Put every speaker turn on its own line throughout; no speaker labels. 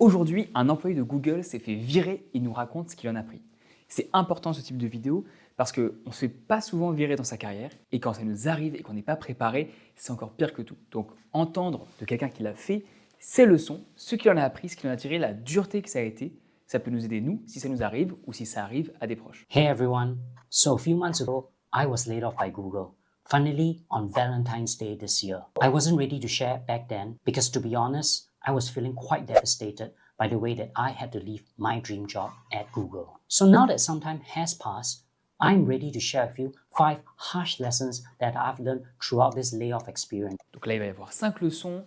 Aujourd'hui, un employé de Google s'est fait virer et nous raconte ce qu'il en a pris. C'est important ce type de vidéo parce qu'on ne se fait pas souvent virer dans sa carrière et quand ça nous arrive et qu'on n'est pas préparé, c'est encore pire que tout. Donc entendre de quelqu'un qui l'a fait, ses leçons, ce qu'il en a appris, ce qu'il en a tiré, la dureté que ça a été, ça peut nous aider nous si ça nous arrive ou si ça arrive à des proches.
Hey everyone, so a few months ago, I was laid off by Google. Funnily, on Valentine's Day this year. I wasn't ready to share back then because to be honest, I was feeling quite devastated by the way that I had to leave my dream job at Google. So now that some time has passed, I'm ready to share with you 5 harsh lessons that I've learned throughout this layoff experience.
Donc là, il va y avoir 5 leçons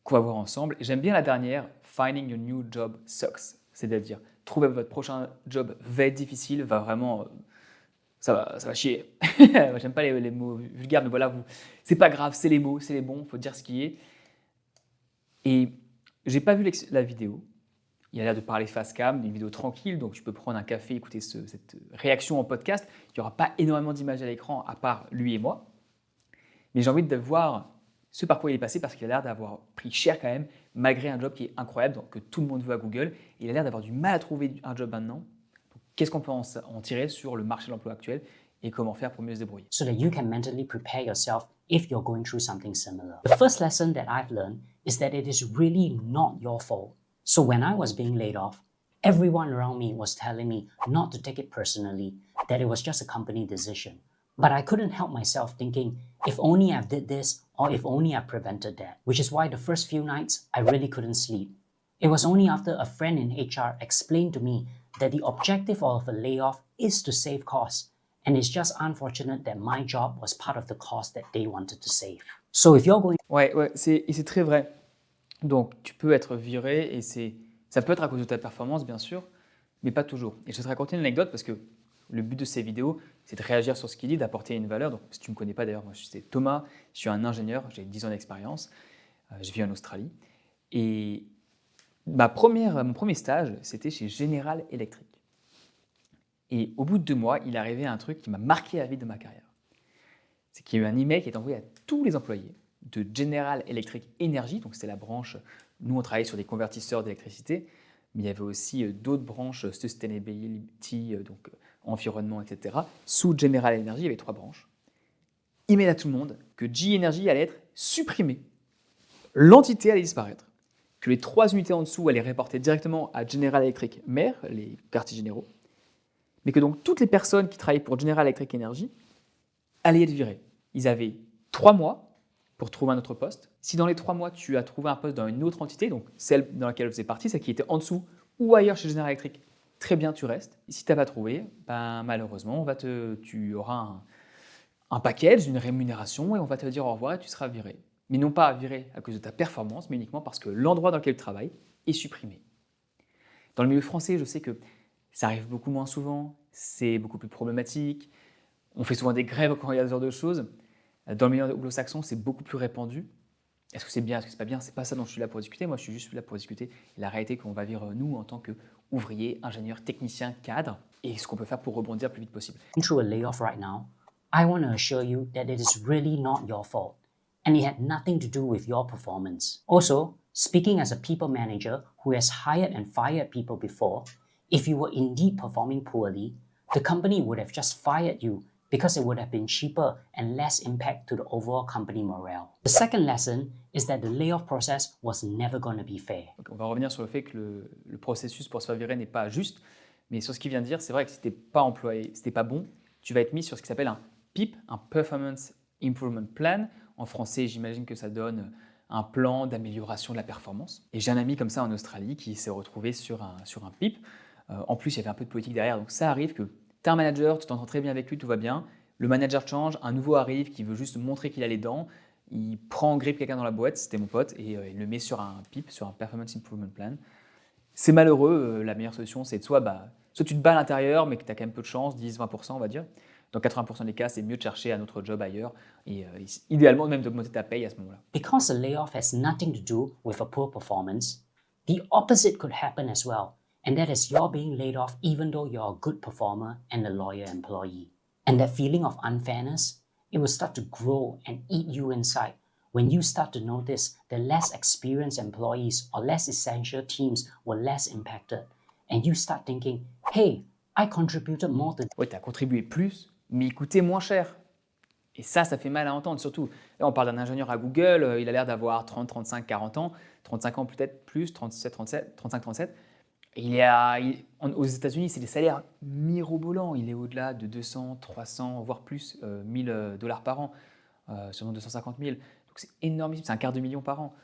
qu'on va voir ensemble. Et j'aime bien la dernière, Finding your new job sucks. C'est-à-dire, trouver votre prochain job va être difficile, va vraiment... ça va chier. J'aime pas les mots vulgaires, mais voilà, c'est pas grave, c'est les mots, c'est les bons, il faut dire ce qui est. Et j'ai pas vu la vidéo. Il a l'air de parler face cam, une vidéo tranquille, donc tu peux prendre un café, écouter cette réaction en podcast. Il n'y aura pas énormément d'images à l'écran, à part lui et moi. Mais j'ai envie de voir ce par quoi il est passé, parce qu'il a l'air d'avoir pris cher quand même, malgré un job qui est incroyable, donc que tout le monde veut à Google. Il a l'air d'avoir du mal à trouver un job maintenant. Qu'est-ce qu'on peut en tirer sur le marché de l'emploi actuel et comment faire pour mieux se débrouiller?
So that you can mentally prepare yourself if you're going through something similar. The first lesson that I've learned is that it is really not your fault. So when I was being laid off, everyone around me was telling me not to take it personally, that it was just a company decision. But I couldn't help myself thinking, if only I did this or if only I prevented that. Which is why the first few nights, I really couldn't sleep. It was only after a friend in HR explained to me that the objective of a layoff is to save costs. And it's just unfortunate that my job was part of the cost that they wanted to save. So if you're going...
Ouais, c'est très vrai. Donc, tu peux être viré et ça peut être à cause de ta performance, bien sûr, mais pas toujours. Et je vais te raconter une anecdote parce que le but de ces vidéos, c'est de réagir sur ce qu'il dit, d'apporter une valeur. Donc, si tu ne me connais pas d'ailleurs, moi, c'est Thomas, je suis un ingénieur, j'ai 10 ans d'expérience, je vis en Australie. Et mon premier stage, c'était chez General Electric. Et au bout de 2 mois, il est arrivé un truc qui m'a marqué la vie de ma carrière. C'est qu'il y a eu un email qui est envoyé à tous les employés de General Electric Energy, donc c'est la branche, nous on travaillait sur des convertisseurs d'électricité, mais il y avait aussi d'autres branches, Sustainability, donc environnement, etc. Sous General Energy, il y avait 3 branches. Email à tout le monde que GE Energy allait être supprimée, l'entité allait disparaître, que les 3 unités en dessous allaient reporter directement à General Electric Mer, les quartiers généraux, mais que donc toutes les personnes qui travaillaient pour General Electric Energy allaient être virées. Ils avaient 3 mois pour trouver un autre poste. Si dans les 3 mois, tu as trouvé un poste dans une autre entité, donc celle dans laquelle elle faisait partie, celle qui était en dessous ou ailleurs chez General Electric, très bien, tu restes. Et si tu n'as pas trouvé, malheureusement, tu auras un package, une rémunération, et on va te dire au revoir et tu seras viré. Mais non pas viré à cause de ta performance, mais uniquement parce que l'endroit dans lequel tu travailles est supprimé. Dans le milieu français, je sais que ça arrive beaucoup moins souvent, c'est beaucoup plus problématique. On fait souvent des grèves quand il y a ce genre de choses. Dans le milieu anglo-saxon, c'est beaucoup plus répandu. Est-ce que c'est bien, est-ce que c'est pas bien? C'est pas ça dont je suis là pour discuter. Moi, je suis juste là pour discuter la réalité qu'on va vivre nous en tant qu'ouvriers, ingénieurs, techniciens, cadres, et ce qu'on peut faire pour rebondir le plus vite possible.
Through a layoff right now, I want to assure you that it is really not your fault, and it had nothing to do with your performance. Also, speaking as a people manager who has hired and fired people before, if you were indeed performing poorly, the company would have just fired you because it would have been cheaper and less impact to the overall company morale. The second lesson is that the layoff process was never going to be fair.
Donc, on va revenir sur le fait que le processus pour se faire virer n'est pas juste, mais sur ce qu'il vient de dire, c'est vrai que si tu n'es pas employé, si tu n'es pas bon, tu vas être mis sur ce qui s'appelle un PIP, un Performance Improvement Plan. En français, j'imagine que ça donne un plan d'amélioration de la performance. Et j'ai un ami comme ça en Australie qui s'est retrouvé sur un PIP. En plus, il y avait un peu de politique derrière, donc ça arrive que tu as un manager, tu t'entends très bien avec lui, tout va bien. Le manager change, un nouveau arrive qui veut juste montrer qu'il a les dents. Il prend en grippe quelqu'un dans la boîte, c'était mon pote, et il le met sur un PIP, sur un Performance Improvement Plan. C'est malheureux, la meilleure solution, c'est soit tu te bats à l'intérieur, mais que tu as quand même peu de chance, 10-20% on va dire. Dans 80% des cas, c'est mieux de chercher un autre job ailleurs, et idéalement même d'augmenter ta paye à ce moment-là.
Because a layoff has nothing to do with a poor performance, the opposite could happen as well. And that is you're being laid off even though you're a good performer and a loyal employee. And that feeling of unfairness, it will start to grow and eat you inside when you start to notice the less experienced employees or less essential teams were less impacted, and you start thinking, hey, I contributed more to...
Oui, tu as contribué plus, mais il coûtait moins cher. Et ça fait mal à entendre, surtout. Là, on parle d'un ingénieur à Google, il a l'air d'avoir 30, 35, 40 ans, 35 ans peut-être plus, 37, 37, 35, 37. Aux États-Unis, c'est des salaires mirobolants. Il est au-delà de 200, 300, voire plus, $1000 par an, sûrement 250 000. Donc c'est énorme, c'est un quart de million par an.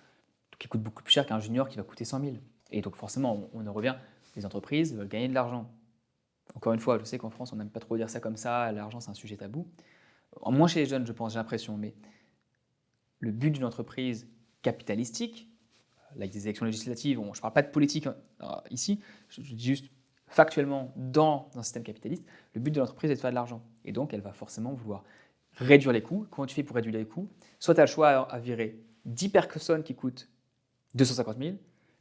Donc il coûte beaucoup plus cher qu'un junior qui va coûter 100 000. Et donc forcément, on en revient, les entreprises veulent gagner de l'argent. Encore une fois, je sais qu'en France, on n'aime pas trop dire ça comme ça, l'argent c'est un sujet tabou. Moins chez les jeunes, je pense, j'ai l'impression, mais le but d'une entreprise capitalistique, là, des élections législatives, je ne parle pas de politique ici, je dis juste factuellement, dans un système capitaliste, le but de l'entreprise est de faire de l'argent. Et donc, elle va forcément vouloir réduire les coûts. Comment tu fais pour réduire les coûts? Soit tu as le choix à virer 10 personnes qui coûtent 250 000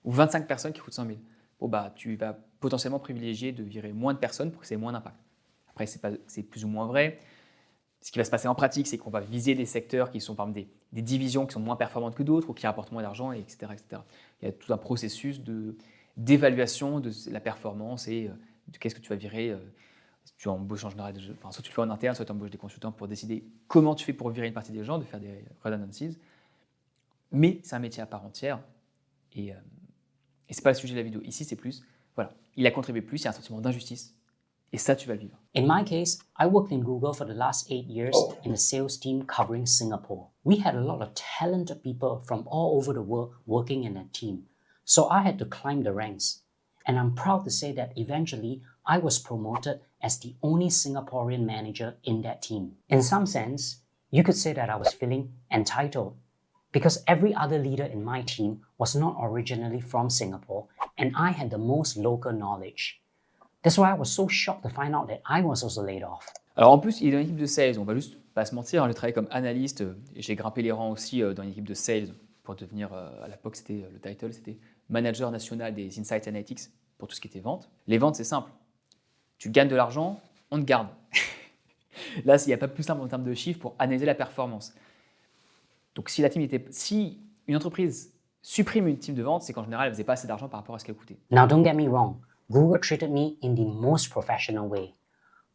ou 25 personnes qui coûtent 100 000. Bon, bah, tu vas potentiellement privilégier de virer moins de personnes pour que ça ait moins d'impact. Après, c'est plus ou moins vrai. Ce qui va se passer en pratique, c'est qu'on va viser des secteurs qui sont par exemple des divisions qui sont moins performantes que d'autres ou qui rapportent moins d'argent, etc., etc. Il y a tout un processus d'évaluation de la performance et de qu'est-ce que tu vas virer. Tu embauches en général, soit tu le fais en interne, soit tu embauches des consultants pour décider comment tu fais pour virer une partie des gens, de faire des redundancies. Mais c'est un métier à part entière et ce n'est pas le sujet de la vidéo. Ici, c'est plus, voilà, il a contribué plus, il y a un sentiment d'injustice. Et ça, tu vas le vivre.
In my case, I worked in Google for the last 8 years in a sales team covering Singapore. We had a lot of talented people from all over the world working in that team. So I had to climb the ranks. And I'm proud to say that eventually I was promoted as the only Singaporean manager in that team. In some sense, you could say that I was feeling entitled because every other leader in my team was not originally from Singapore and I had the most local knowledge. That's why I was so shocked to find out that I was also laid off.
Alors en plus, il est dans l'équipe de sales, on va juste pas se mentir, j'ai travaillé comme analyste et j'ai grimpé les rangs aussi dans l'équipe de sales pour devenir, à l'époque c'était le title, c'était manager national des Insight Analytics pour tout ce qui était vente. Les ventes, c'est simple. Tu gagnes de l'argent, on te garde. Là, il n'y a pas plus simple en termes de chiffres pour analyser la performance. Donc si une entreprise supprime une team de vente, c'est qu'en général, elle ne faisait pas assez d'argent par rapport à ce qu'elle coûtait.
Now, don't get me wrong. Google treated me in the most professional way.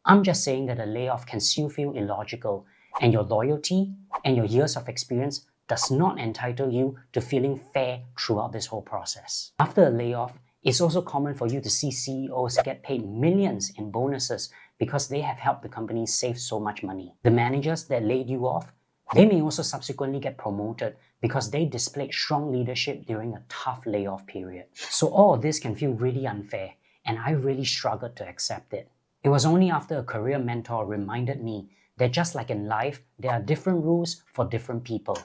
I'm just saying that a layoff can still feel illogical, and your loyalty and your years of experience does not entitle you to feeling fair throughout this whole process. After a layoff, it's also common for you to see CEOs get paid millions in bonuses because they have helped the company save so much money. The managers that laid you off, they may also subsequently get promoted because they displayed strong leadership during a tough layoff period. So all of this can feel really unfair, and I really struggled to accept it. It was only after a career mentor reminded me that just like in life, there are different rules for different people,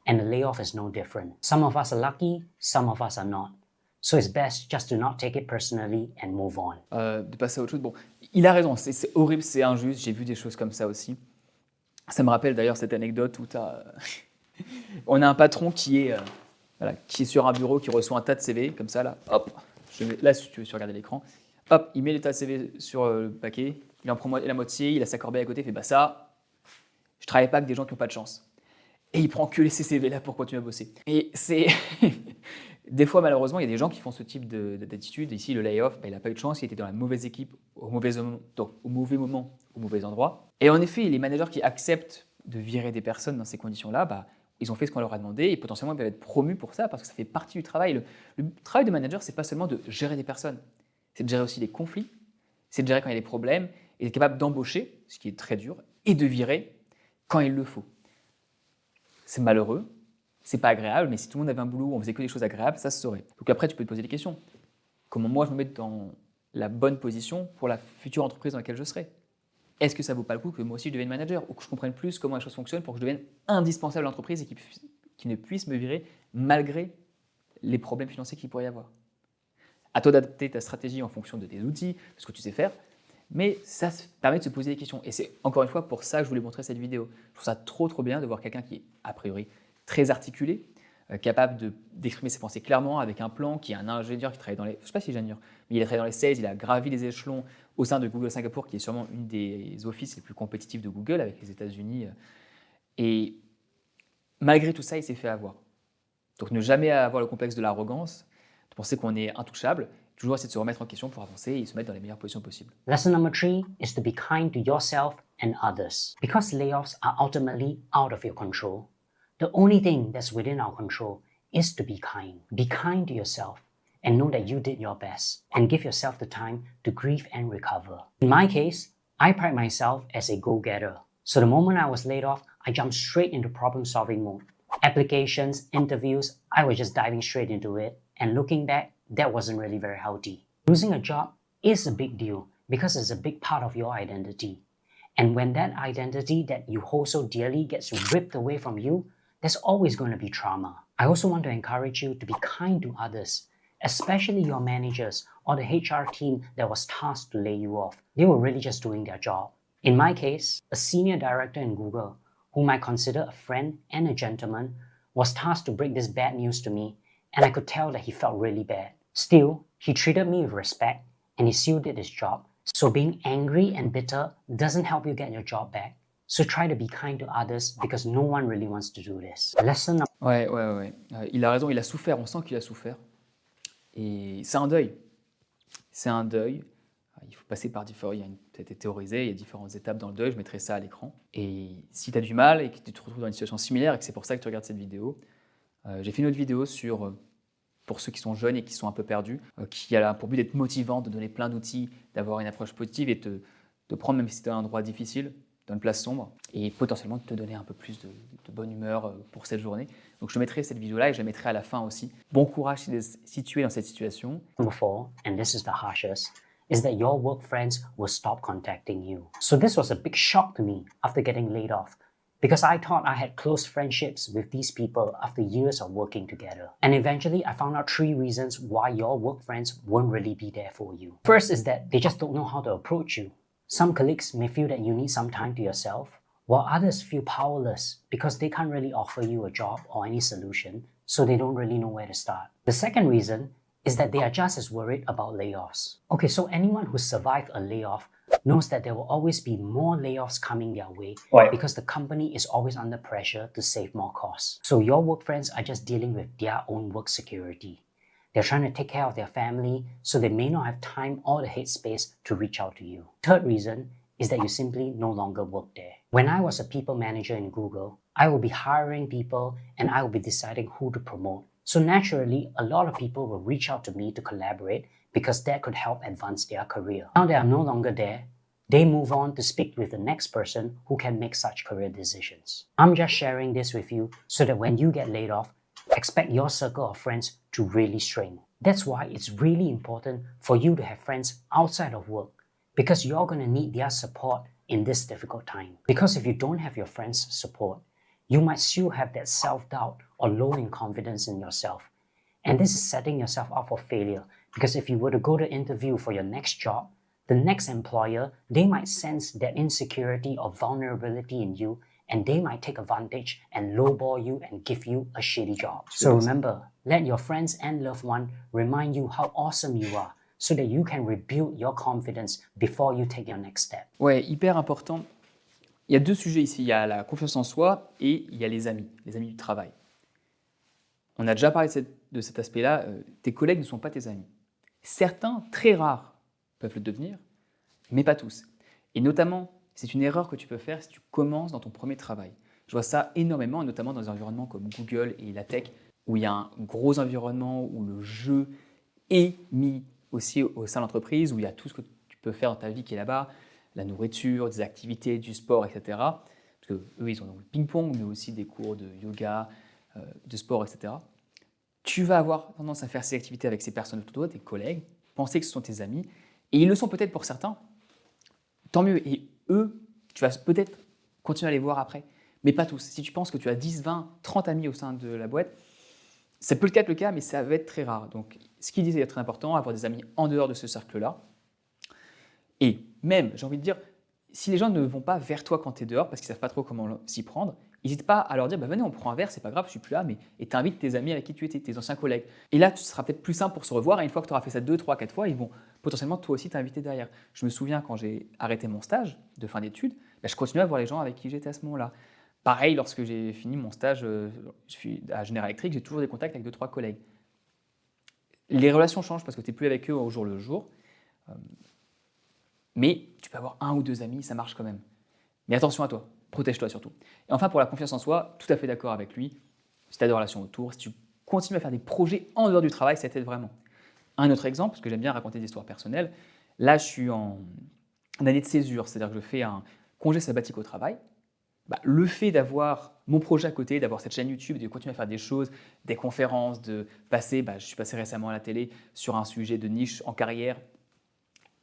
and a layoff is no different. Some of us are lucky, some of us are not. So it's best just to not take it personally and move on.
De passer à autre chose. Bon, il a raison, c'est horrible, c'est injuste, j'ai vu des choses comme ça aussi. Ça me rappelle d'ailleurs cette anecdote où on a un patron qui est sur un bureau, qui reçoit un tas de CV, comme ça, là, hop, là, si tu veux regarder l'écran, hop, il met les tas de CV sur le paquet, il en prend la moitié, il a sa corbeille à côté, il fait bah ça, je travaille pas avec des gens qui n'ont pas de chance. Et il prend que ces CV-là pour continuer à bosser. Et c'est... Des fois, malheureusement, il y a des gens qui font ce type d'attitude. Ici, le layoff, il n'a pas eu de chance, il était dans la mauvaise équipe, au mauvais moment, au mauvais endroit. Et en effet, les managers qui acceptent de virer des personnes dans ces conditions-là, ils ont fait ce qu'on leur a demandé et potentiellement ils peuvent être promus pour ça parce que ça fait partie du travail. Le travail de manager, ce n'est pas seulement de gérer des personnes, c'est de gérer aussi les conflits, c'est de gérer quand il y a des problèmes et d'être capable d'embaucher, ce qui est très dur, et de virer quand il le faut. C'est malheureux. C'est pas agréable, mais si tout le monde avait un boulot où on faisait que des choses agréables, ça se saurait. Donc après, tu peux te poser des questions. Comment moi, je me mets dans la bonne position pour la future entreprise dans laquelle je serai? Est-ce que ça vaut pas le coup que moi aussi je devienne manager ou que je comprenne plus comment les choses fonctionnent pour que je devienne indispensable à l'entreprise et qu'il ne puisse me virer malgré les problèmes financiers qu'il pourrait y avoir? À toi d'adapter ta stratégie en fonction de tes outils, de ce que tu sais faire, mais ça permet de se poser des questions. Et c'est encore une fois pour ça que je voulais montrer cette vidéo. Je trouve ça trop bien de voir quelqu'un qui est a priori très articulé, capable d'exprimer ses pensées clairement avec un plan, qui est un ingénieur qui travaille dans les... Je ne sais pas si ingénieur, mais il a travaillé dans les sales, il a gravi les échelons au sein de Google Singapour, qui est sûrement une des offices les plus compétitifs de Google avec les États-Unis. Et malgré tout ça, il s'est fait avoir. Donc ne jamais avoir le complexe de l'arrogance, de penser qu'on est intouchable, toujours essayer de se remettre en question pour avancer et se mettre dans les meilleures positions possibles.
Lesson number 3 is to be kind to yourself and others. Because layoffs are ultimately out of your control, the only thing that's within our control is to be kind. Be kind to yourself and know that you did your best and give yourself the time to grieve and recover. In my case, I pride myself as a go-getter. So the moment I was laid off, I jumped straight into problem-solving mode. Applications, interviews, I was just diving straight into it. And looking back, that wasn't really very healthy. Losing a job is a big deal because it's a big part of your identity. And when that identity that you hold so dearly gets ripped away from you, there's always going to be trauma. I also want to encourage you to be kind to others, especially your managers or the HR team that was tasked to lay you off. They were really just doing their job. In my case, a senior director in Google, whom I consider a friend and a gentleman, was tasked to break this bad news to me, and I could tell that he felt really bad. Still, he treated me with respect, and he still did his job. So being angry and bitter doesn't help you get your job back. So try to be kind to others because no one really wants to do this. Lesson number...
Ouais. Il a raison, il a souffert, on sent qu'il a souffert. Et c'est un deuil. C'est un deuil. Il faut passer par différents... Ça a été théorisé, il y a différentes étapes dans le deuil, je mettrai ça à l'écran. Et si tu as du mal et que tu te retrouves dans une situation similaire et que c'est pour ça que tu regardes cette vidéo, j'ai fait une autre vidéo sur, pour ceux qui sont jeunes et qui sont un peu perdus, qui a pour but d'être motivant, de donner plein d'outils, d'avoir une approche positive et de prendre, même si tu as un endroit difficile, dans une place sombre, et potentiellement de te donner un peu plus de bonne humeur pour cette journée. Donc je mettrai cette vidéo-là et je la mettrai à la fin aussi. Bon courage si tu es dans cette situation.
Number 4, and this is the harshest, is that your work friends will stop contacting you. So this was a big shock to me after getting laid off, because I thought I had close friendships with these people after years of working together. And eventually, I found out 3 reasons why your work friends won't really be there for you. First is that they just don't know how to approach you. Some colleagues may feel that you need some time to yourself, while others feel powerless because they can't really offer you a job or any solution, so they don't really know where to start. The second reason is that they are just as worried about layoffs. Okay, so anyone who survived a layoff knows that there will always be more layoffs coming their way because the company is always under pressure to save more costs. So your work friends are just dealing with their own work security. They're trying to take care of their family, so they may not have time or the headspace to reach out to you. Third reason is that you simply no longer work there. When I was a people manager in Google, I will be hiring people and I will be deciding who to promote. So naturally, a lot of people will reach out to me to collaborate because that could help advance their career. Now that I'm no longer there, they move on to speak with the next person who can make such career decisions. I'm just sharing this with you so that when you get laid off, expect your circle of friends to really shrink. That's why it's really important for you to have friends outside of work, because you're going to need their support in this difficult time. Because if you don't have your friends' support, you might still have that self-doubt or low in confidence in yourself. And this is setting yourself up for failure, because if you were to go to interview for your next job, the next employer, they might sense that insecurity or vulnerability in you, and they might take advantage and lowball you and give you a shitty job. So remember, let your friends and loved ones remind you how awesome you are so that you can rebuild your confidence before you take your next step.
Ouais, hyper important. Il y a 2 sujets ici. Il y a la confiance en soi et il y a les amis du travail. On a déjà parlé de cet aspect-là. Tes collègues ne sont pas tes amis. Certains, très rares, peuvent le devenir, mais pas tous. Et notamment, c'est une erreur que tu peux faire si tu commences dans ton premier travail. Je vois ça énormément, et notamment dans des environnements comme Google et la tech, où il y a un gros environnement, où le jeu est mis aussi au sein de l'entreprise, où il y a tout ce que tu peux faire dans ta vie qui est là-bas, la nourriture, des activités, du sport, etc. Parce qu'eux, ils ont le ping-pong, mais aussi des cours de yoga, de sport, etc. Tu vas avoir tendance à faire ces activités avec ces personnes autour de toi, tes collègues, penser que ce sont tes amis, et ils le sont peut-être pour certains, tant mieux. Et eux, tu vas peut-être continuer à les voir après, mais pas tous. Si tu penses que tu as 10, 20, 30 amis au sein de la boîte, ça peut être le cas, mais ça va être très rare. Donc, ce qu'ils disent est très important, avoir des amis en dehors de ce cercle-là. Et même, j'ai envie de dire, si les gens ne vont pas vers toi quand tu es dehors, parce qu'ils ne savent pas trop comment s'y prendre, n'hésite pas à leur dire, venez, on prend un verre, c'est pas grave, je suis plus là, et t'invites tes amis avec qui tu étais, tes anciens collègues. Et là, ce sera peut-être plus simple pour se revoir, et une fois que tu auras fait ça 2, 3, 4 fois, ils vont potentiellement toi aussi t'inviter derrière. Je me souviens quand j'ai arrêté mon stage de fin d'études, je continuais à voir les gens avec qui j'étais à ce moment-là. Pareil, lorsque j'ai fini mon stage je suis à General Electric, j'ai toujours des contacts avec 2-3 collègues. Les relations changent parce que tu n'es plus avec eux au jour le jour. Mais tu peux avoir 1 ou 2 amis, ça marche quand même. Mais attention à toi, protège-toi surtout. Et enfin, pour la confiance en soi, tout à fait d'accord avec lui. Si tu as des relations autour, si tu continues à faire des projets en dehors du travail, ça t'aide vraiment. Un autre exemple, parce que j'aime bien raconter des histoires personnelles, là je suis en année de césure, c'est-à-dire que je fais un congé sabbatique au travail. Le fait d'avoir mon projet à côté, d'avoir cette chaîne YouTube, de continuer à faire des choses, des conférences, de passer, je suis passé récemment à la télé sur un sujet de niche en carrière,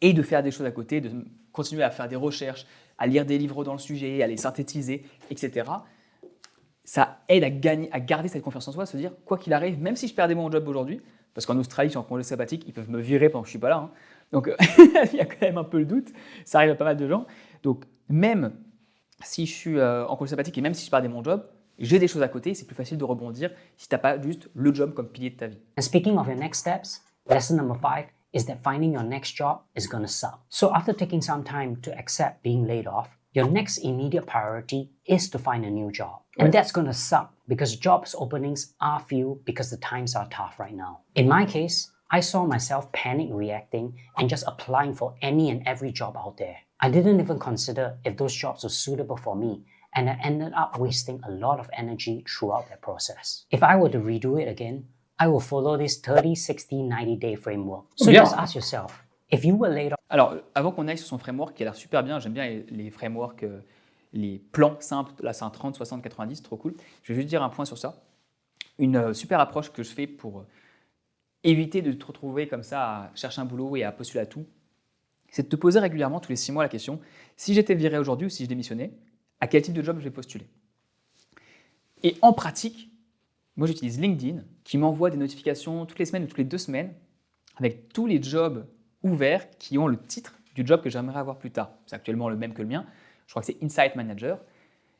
et de faire des choses à côté, de continuer à faire des recherches, à lire des livres dans le sujet, à les synthétiser, etc. Ça aide à garder cette confiance en soi, à se dire, quoi qu'il arrive, même si je perdais mon job aujourd'hui, parce qu'en Australie, je suis en congé sabbatique, ils peuvent me virer pendant que je ne suis pas là. Donc, il y a quand même un peu le doute. Ça arrive à pas mal de gens. Donc, même si je suis en congé sabbatique et même si je perdais mon job, j'ai des choses à côté. C'est plus facile de rebondir si tu n'as pas juste le job comme pilier de ta vie.
And speaking of your next steps, lesson number 5 is that finding your next job is going to suck. So after taking some time to accept being laid off, your next immediate priority is to find a new job. And that's going to suck because jobs openings are few because the times are tough right now. In my case, I saw myself panic reacting and just applying for any and every job out there. I didn't even consider if those jobs were suitable for me, and I ended up wasting a lot of energy throughout that process. If I were to redo it again, I will follow this 30, 60, 90-day framework. So just ask yourself, if you were laid off...
Alors, avant qu'on aille sur son framework, qui a l'air super bien, j'aime bien les frameworks, les plans simples, là c'est un 30, 60, 90, trop cool. Je vais juste dire un point sur ça. Une super approche que je fais pour éviter de te retrouver comme ça à chercher un boulot et à postuler à tout, c'est de te poser régulièrement, tous les 6 mois, la question, si j'étais viré aujourd'hui ou si je démissionnais, à quel type de job je vais postuler. Et en pratique, moi j'utilise LinkedIn, qui m'envoie des notifications toutes les semaines ou toutes les 2 semaines, avec tous les jobs ouverts qui ont le titre du job que j'aimerais avoir plus tard. C'est actuellement le même que le mien, je crois que c'est Insight Manager.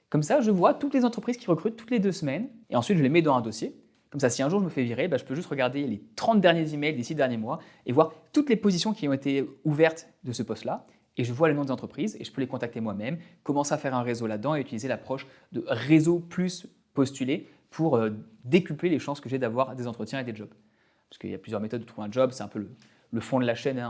Comme ça, je vois toutes les entreprises qui recrutent toutes les 2 semaines, et ensuite je les mets dans un dossier. Comme ça, si un jour je me fais virer, je peux juste regarder les 30 derniers emails des 6 derniers mois et voir toutes les positions qui ont été ouvertes de ce poste-là. Et je vois les noms des entreprises et je peux les contacter moi-même, commencer à faire un réseau là-dedans et utiliser l'approche de réseau plus postulé pour décupler les chances que j'ai d'avoir des entretiens et des jobs. Parce qu'il y a plusieurs méthodes de trouver un job, c'est un peu le fond de la chaîne.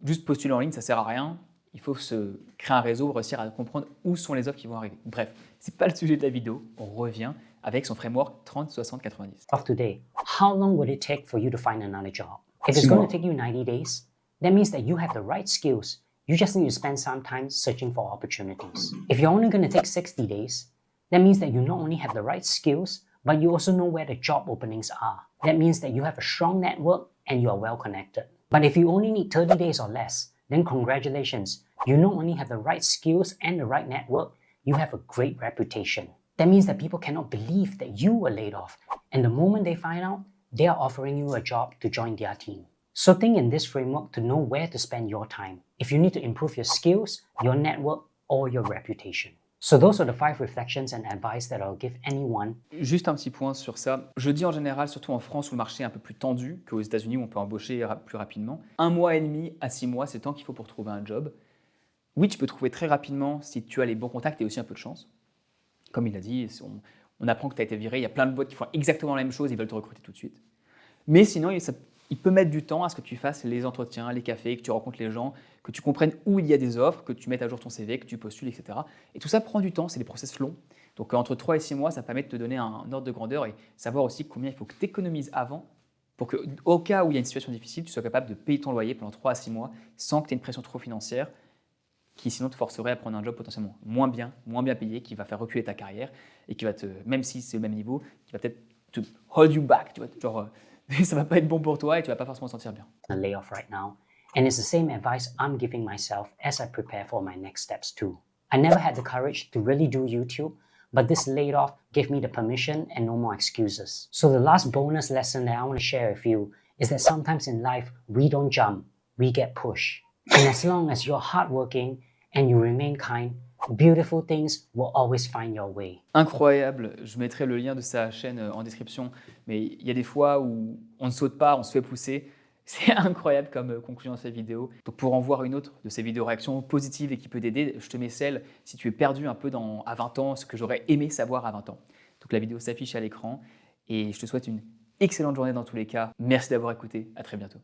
Juste postuler en ligne, ça ne sert à rien. Il faut se créer un réseau, réussir à comprendre où sont les offres qui vont arriver. Bref, ce n'est pas le sujet de la vidéo. On revient avec son framework 30, 60, 90.
Of today, how long would it take for you to find another job? If it's going to take you 90 days, that means that you have the right skills. You just need to spend some time searching for opportunities. If you're only going to take 60 days, that means that you not only have the right skills, but you also know where the job openings are. That means that you have a strong network and you are well connected. But if you only need 30 days or less, then congratulations. You not only have the right skills and the right network, you have a great reputation. That means that people cannot believe that you were laid off. And the moment they find out, they are offering you a job to join their team. So think in this framework to know where to spend your time. If you need to improve your skills, your network, or your reputation. So those are the 5 reflections and advice that I'll give anyone.
Juste un petit point sur ça. Je dis en général, surtout en France où le marché est un peu plus tendu qu'aux États-Unis où on peut embaucher plus rapidement. 1 mois et demi à 6 mois, c'est le temps qu'il faut pour trouver un job. Oui, tu peux trouver très rapidement si tu as les bons contacts et aussi un peu de chance. Comme il a dit, on apprend que tu as été viré. Il y a plein de boîtes qui font exactement la même chose, ils veulent te recruter tout de suite. Mais sinon, il peut mettre du temps à ce que tu fasses les entretiens, les cafés, que tu rencontres les gens, que tu comprennes où il y a des offres, que tu mettes à jour ton CV, que tu postules, etc. Et tout ça prend du temps, c'est des process longs. Donc entre 3 et 6 mois, ça permet de te donner un ordre de grandeur et savoir aussi combien il faut que tu économises avant pour qu'au cas où il y a une situation difficile, tu sois capable de payer ton loyer pendant 3 à 6 mois sans que tu aies une pression trop financière qui sinon te forcerait à prendre un job potentiellement moins bien payé, qui va faire reculer ta carrière et qui va même si c'est le même niveau, qui va peut-être te hold you back, tu vois, genre ça va pas être bon pour toi et tu vas pas forcément te sentir bien.
A layoff right now, and it's the same advice I'm giving myself as I prepare for my next steps too. I never had the courage to really do YouTube, but this layoff gave me the permission and no more excuses. So the last bonus lesson that I want to share with you is that sometimes in life we don't jump, we get pushed. And as long as you're hardworking and you remain kind, beautiful things will always find your way.
Incroyable, je mettrai le lien de sa chaîne en description, mais il y a des fois où on ne saute pas, on se fait pousser. C'est incroyable comme conclusion à cette vidéo. Donc pour en voir une autre de ces vidéos réactions positives et qui peut t'aider, je te mets celle si tu es perdu un peu à 20 ans, ce que j'aurais aimé savoir à 20 ans. Donc la vidéo s'affiche à l'écran et je te souhaite une excellente journée dans tous les cas. Merci d'avoir écouté, à très bientôt.